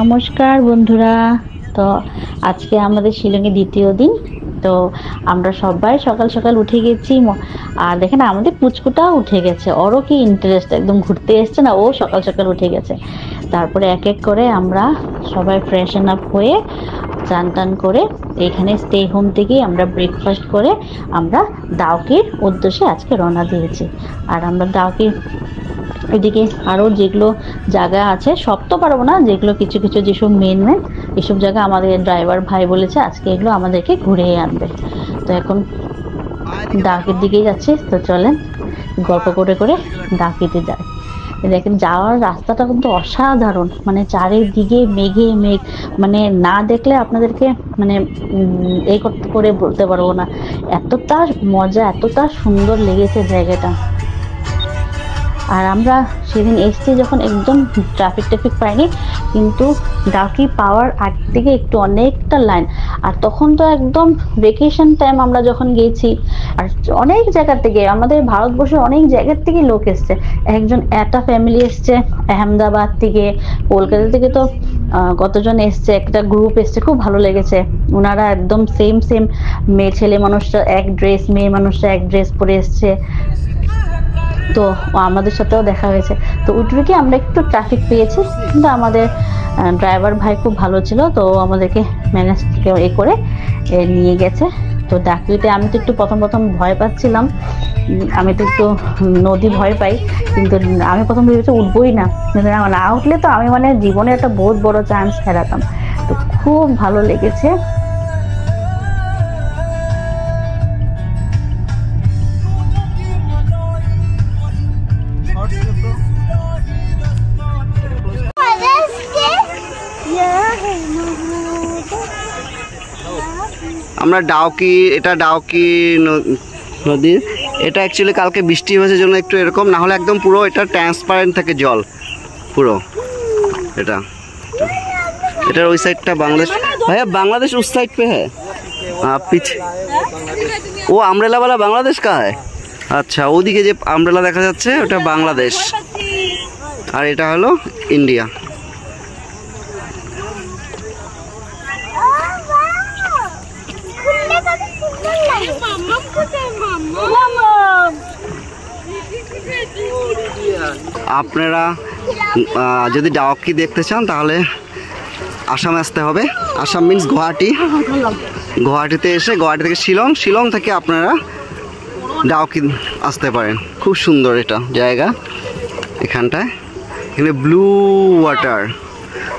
নমস্কার বন্ধুরা। তো আজকে আমাদের শিলংয়ে দ্বিতীয় দিন। তো আমরা সবাই সকাল সকাল উঠে গেছি। আর দেখেন আমাদের পুচকুটাও উঠে গেছে, ওরও কি ইন্টারেস্ট, একদম ঘুরতে এসছে না, ও সকাল সকাল উঠে গেছে। তারপরে এক এক করে আমরা সবাই ফ্রেশন আপ হয়ে চান টান করে এখানে স্টে হোম থেকেই আমরা ব্রেকফাস্ট করে আমরা ডাউকির উদ্দেশ্যে আজকে রওনা দিয়েছি। আর আমরা ডাউকির এদিকে আরও যেগুলো জায়গা আছে সব তো পারবো না, যেগুলো কিছু কিছু যেসব মেন এসব জায়গা আমাদের ড্রাইভার ভাই বলেছে আজকে এগুলো আমাদেরকে ঘুরিয়ে আনবে। তো এখন ডাকির দিকেই যাচ্ছি। তো চলেন গল্প করে করে ডাকিতে যাই। দেখেন যাওয়ার রাস্তাটা কিন্তু অসাধারণ, মানে চারিদিকে মেঘে মেঘ, মানে না দেখলে আপনাদেরকে মানে এই করতে করে বলতে পারবো না, এতটা মজা এতটা সুন্দর লেগেছে জায়গাটা। আর আমরা সেদিন এসছি যখন একদম ট্রাফিক পাইনি, কিন্তু ডাউকি পাওয়ার আগ থেকে একটু অনেকটা লাইন। আর তখন তো একদম ভেকেশন টাইম আমরা যখন গেছি, আর অনেক জায়গা থেকে আমাদের ভারতবর্ষের অনেক জায়গার থেকে লোক এসছে। একটা ফ্যামিলি এসছে আহমেদাবাদ থেকে, কলকাতা থেকে তো কতজন এসছে, একটা গ্রুপ এসছে, খুব ভালো লেগেছে। ওনারা একদম সেম ছেলে মানুষরা এক ড্রেস, মেয়ে মানুষরা এক ড্রেস পরে এসছে। তো আমাদের সাথেও দেখা হয়েছে। তো ওইটুকুই আমরা একটু ট্রাফিক পেয়েছি, কিন্তু আমাদের ড্রাইভার ভাই খুব ভালো ছিল, তো আমাদেরকে ম্যানেজ করে নিয়ে গেছে। তো ডাকিতে আমি তো একটু প্রথম ভয় পাচ্ছিলাম, আমি তো একটু নদী ভয় পাই, কিন্তু আমি প্রথম ভেবেছি উঠবোই না, কিন্তু না উঠলে তো আমি মানে জীবনে একটা বহুত বড় চান্স হারাতাম। তো খুব ভালো লেগেছে। আমরা এটা ডাউকি নদী। এটা অ্যাকচুয়ালি কালকে বৃষ্টি হয়েছে জন্য একটু এরকম, না হলে একদম পুরো এটা ট্রান্সপারেন্ট থাকে জল পুরো। এটার ওই সাইডটা বাংলাদেশ। ভাইয়া বাংলাদেশ उस साइड पे है पीछे वो अम्ब्रेला वाला बांग्लादेश का है। আচ্ছা, ওদিকে যে আমব্রেলা দেখা যাচ্ছে ওটা বাংলাদেশ, আর এটা হলো ইন্ডিয়া। আপনারা যদি ডাউকি দেখতে চান তাহলে আসামে আসতে হবে। আসাম মিন্স গুয়াহাটিতে এসে গুয়াহাটি থেকে শিলং থেকে আপনারা ডাউকি আসতে পারেন। খুব সুন্দর এটা জায়গা, এখানে ব্লু ওয়াটার।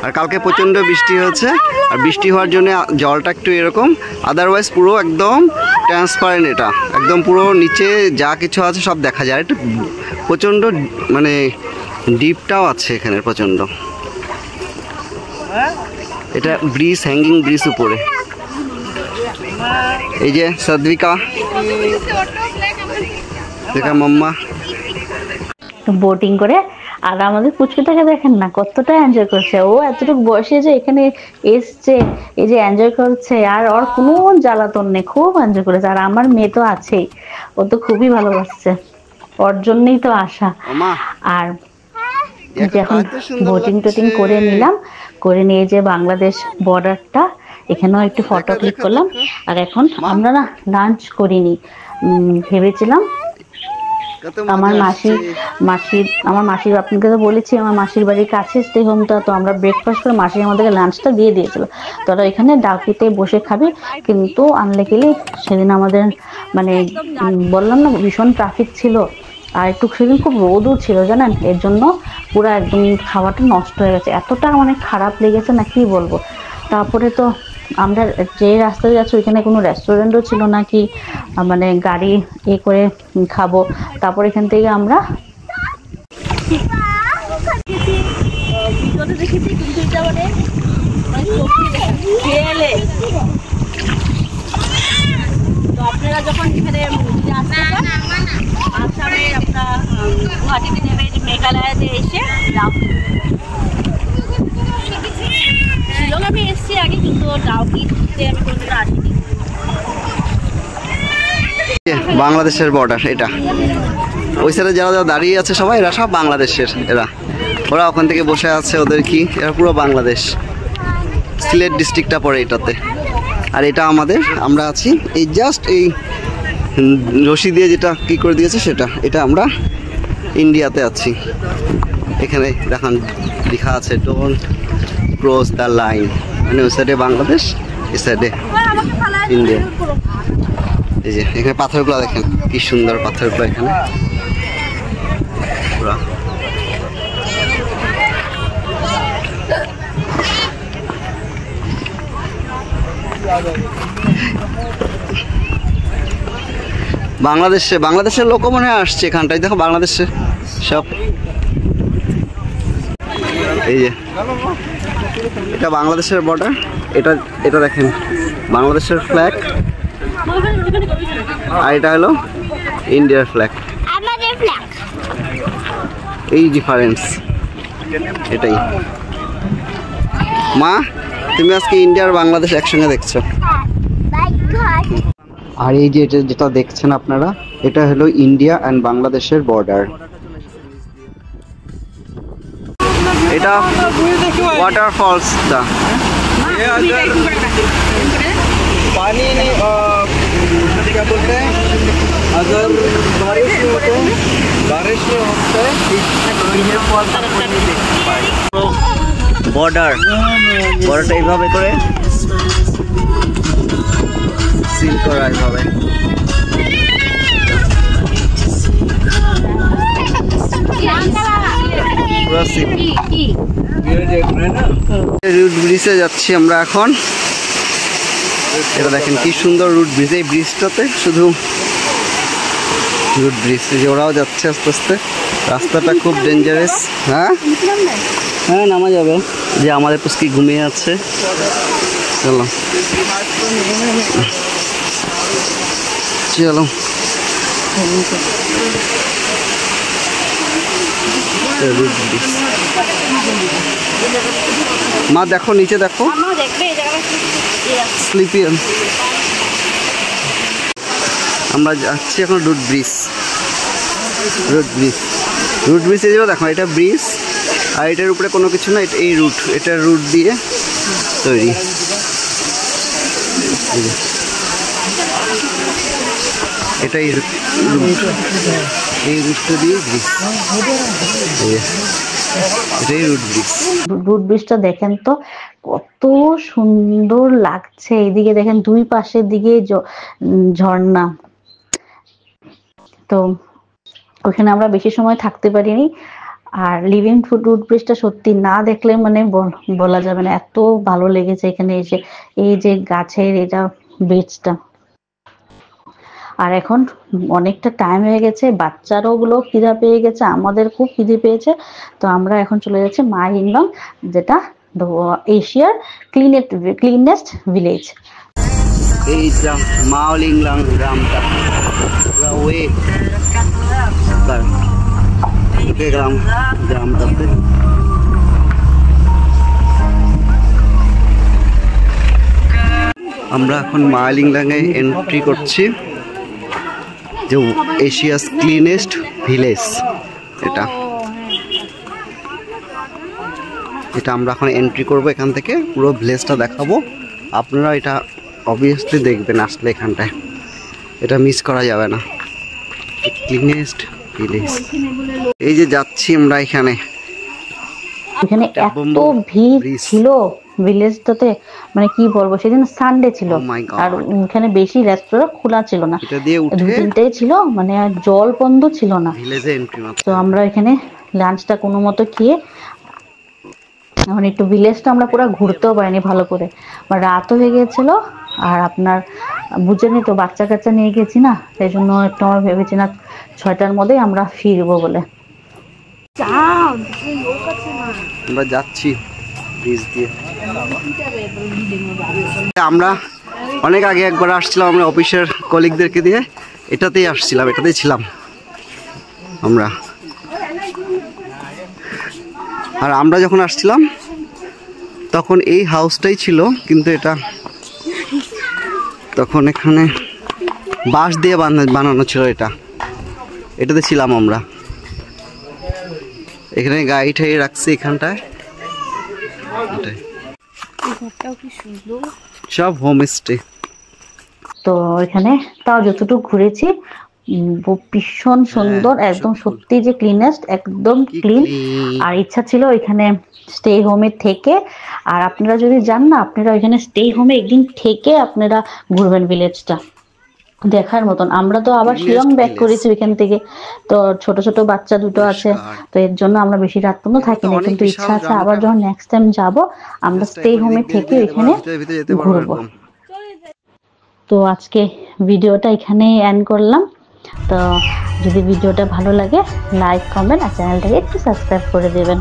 আর কালকে প্রচণ্ড বৃষ্টি হয়েছে, আর বৃষ্টি হওয়ার জন্য জলটা একটু এরকম, আদারওয়াইজ পুরো একদম ট্রান্সপারেন্ট। এটা একদম পুরো নিচে যা কিছু আছে সব দেখা যায়। এটা প্রচণ্ড মানে ডিপটাও আছে এখানে প্রচণ্ড। এটা ব্রিজ, হ্যাঙ্গিং ব্রিজ উপরে। এই যে সাদভিকা, দেখা মাম্মা বোটিং করে। আর আমাদের পুচকুটাকে দেখেন না কতটা এনজয় করছে, ও এতটুকু বয়সে যে এখানে এসছে, এই যে এনজয় করছে, আর ওর কোনো জ্বালাতন নেই, খুব এনজয় করেছে। আর আমার মেয়ে তো আছেই, ও তো খুবই ভালোবাসছে, ওর জন্যই তো আসা। আর যখন টোটিং করে নিলাম, করে নিয়ে যে বাংলাদেশ বর্ডারটা, এখানেও একটু ফটো ক্লিক করলাম। আর এখন আমরা না লাঞ্চ করিনি, ভেবেছিলাম আমার মাসির আপনাকে তো বলেছি আমার মাসির বাড়ির কাছে স্টে হোমটা, তো আমরা ব্রেকফাস্ট করে মাসি আমাদেরকে লাঞ্চটা দিয়ে দিয়েছিল। তোরা এখানে ডাউকিতে বসে খাবি, কিন্তু আনলেকিলি সেদিন আমাদের মানে বললাম না ভীষণ ট্রাফিক ছিল, আর একটু সেদিন খুব রোদও ছিল জানেন, এর জন্য পুরো একদম খাওয়াটা নষ্ট হয়ে গেছে, এতটা মানে খারাপ লেগেছে না কি বলবো। তারপরে তো আমরা যে রাস্তায় যাচ্ছি ওইখানে কোনো রেস্টুরেন্টও ছিল না কি মানে গাড়ি করে খাবো। তারপর এখান থেকে আমরা আপনারা যখন এখানে আসামে আপনার গুয়াহাটিতে নেবে, মেঘালয়তে এসে শিলং আমি এসেছি আগে, কিন্তু ডাউকিতে আমি কোনোদিন আসিনি। বাংলাদেশের বর্ডার এটা, ওই সাইডে যারা দাঁড়িয়ে আছে সবাই এরা সব বাংলাদেশের। এরা ওরা ওখান থেকে বসে আছে, ওদের কি এটা পুরো বাংলাদেশ, সিলেট ডিস্ট্রিক্টটা পড়ে এটাতে। আর এটা আমাদের, আমরা আছি এই জাস্ট এই রশি দিয়ে যেটা কি করে দিয়েছে সেটা, এটা আমরা ইন্ডিয়াতে আছি। এখানে দেখান লেখা আছে ডোন্ট ক্রস দ্য লাইন, মানে ওই সাইডে বাংলাদেশ, এই সাইডে ইন্ডিয়া। এই যে এখানে পাথরগুলো দেখেন কি সুন্দর পাথরগুলো এখানে পুরা। বাংলাদেশের লোকও মনে হয় আসছে এখানটায়, দেখো বাংলাদেশে সব। এই যে এটা বাংলাদেশের বর্ডার, এটা দেখেন বাংলাদেশের ফ্ল্যাগ, আর এটা হলো ইন্ডিয়ার ফ্ল্যাগ। এই ডিফারেন্স এটাই। মা, তুমি আজকে ইন্ডিয়া আর বাংলাদেশ একসঙ্গে দেখছো। আর এই যে যেটা দেখছেন আপনারা, এটা হলো ইন্ডিয়া অ্যান্ড বাংলাদেশের বর্ডার। এটা ওয়াটারফলসটা। पानी क्या बोलते हैं, अगर बारिश में होते हैं, বর্ডারটা এইভাবে করে সিল করা, এইভাবে রুট ব্রিজে যাচ্ছি আমরা এখন। এটা দেখেন কি সুন্দর রুট ব্রিজ, এই ব্রিজটাতে শুধু রুট ব্রিজ, যে ওরাও যাচ্ছে আস্তে আস্তে। রাস্তাটা খুব ডেঞ্জারাস। হ্যাঁ হ্যাঁ, নামা যাবে। যে আমাদের পুষ্কি ঘুমিয়ে আছে, চলো চলো। মা দেখো নিচে, দেখো স্লিপিয়ান। আমরা যাচ্ছি এখন রুট ব্রিজ। এই যে দেখো, এটা ব্রিজ, আর এটার উপরে কোনো কিছু না, এই রুট, এটার রুট দিয়ে তৈরি। এটাই রুট, এই রুটটা দিয়ে ব্রিজ, এটাই রুট ব্রিজ। রুট ব্রিজটা দেখেন তো কত সুন্দর লাগছে। এইদিকে দেখেন দুই পাশের দিকে ঝর্ণা। তো ওখানে আমরা বেশি সময় থাকতে পারিনি। আর লিভিং রুট ব্রিজটা সত্যি না দেখলে মানে বলা যাবে না, এত ভালো লেগেছে এখানে এসে। এই যে গাছের এটা ব্রিজটা। আর এখন অনেকটা টাইম হয়ে গেছে, বাচ্চারও গুলো খিদা পেয়ে গেছে, আমাদের খুব খিদে পেয়েছে। তো আমরা এখন চলে যাচ্ছি মা ইংলং, যেটা এশিয়ার ক্লিনেস্ট ভিলেজ। এই মা ইংলং গ্রামটা গ্রামটাতে আমরা এখন মা ইংলংয়ে এন্ট্রি করছি, যে এশিয়াস ক্লিনেস্ট ভিলেজ। এটা আমরা এখন এন্ট্রি করব, এখান থেকে পুরো ভিলেজটা দেখাবো। আপনারা এটা অবভিয়াসলি দেখবেন আসলে এখানটায়, এটা মিস করা যাবে না। ক্লিনেস্ট ভিলেজ, এই যে যাচ্ছি আমরা এখানে এত ভিড় ছিল ভিলেজটাতে, মানে কি বলবো, সেদিন সানডে ছিল আর এখানে বেশি রেস্টুরেন্ট খোলা ছিল না, দু তিনটাই ছিল, মানে আর জল বন্ধ ছিল না। তো আমরা এখানে লাঞ্চটা কোনো মতো খেয়ে এখন একটু ভিলেজটা আমরা পুরো ঘুরতেও পারিনি ভালো করে, রাতও হয়ে গিয়েছিল। আর আপনার বুঝেনি তো, বাচ্চা কাচ্চা নিয়ে গেছি না, সেই জন্য একটু আমরা ভেবেছি না 6টার মধ্যেই আমরা ফিরবো বলে। আমরা যাচ্ছি ব্রিজ দিয়ে। আমরা অনেক আগে একবার আসছিলাম, আমরা অফিসের কলিগদেরকে দিয়ে এটাতেই আসছিলাম, এটাতেই ছিলাম আমরা। আর আমরা যখন আসছিলাম তখন এই হাউসটাই ছিল, কিন্তু এটা তখন এখানে বাঁশ দিয়ে বানানো ছিল, এটাতে ছিলাম আমরা। এখানে গাড়ি ঠাই রাখছি এখানটায়, এটাই। সব হোমস্টে। তো এখানে তাও যতটুকু ঘুরেছি ভীষণ সুন্দর, একদম সত্যি যে ক্লিনেস্ট, একদম ক্লিন। আর ইচ্ছা ছিল এখানে স্টে হোমে থেকে, আর আপনারা যদি যান না, আপনারা এখানে স্টে হোমে একদিন থেকে আপনারা ঘুরবেন ভিলেজটা, দেখার মতন। আমরা তো আবার শিলং ব্যাক করেছি ওইখান থেকে, তো ছোট ছোট বাচ্চা দুটো আছে, তো এর জন্য আমরা বেশি রাত পর্যন্ত থাকি না, কিন্তু ইচ্ছা আছে আবার যখন নেক্সট টাইম যাব আমরা স্টে হোমে থেকে এখানে ঘুরবো। তো আজকে ভিডিওটা এখানেই এন্ড করলাম। তো যদি ভিডিওটা ভালো লাগে লাইক, কমেন্ট আর চ্যানেলটাকে একটু সাবস্ক্রাইব করে দেবেন।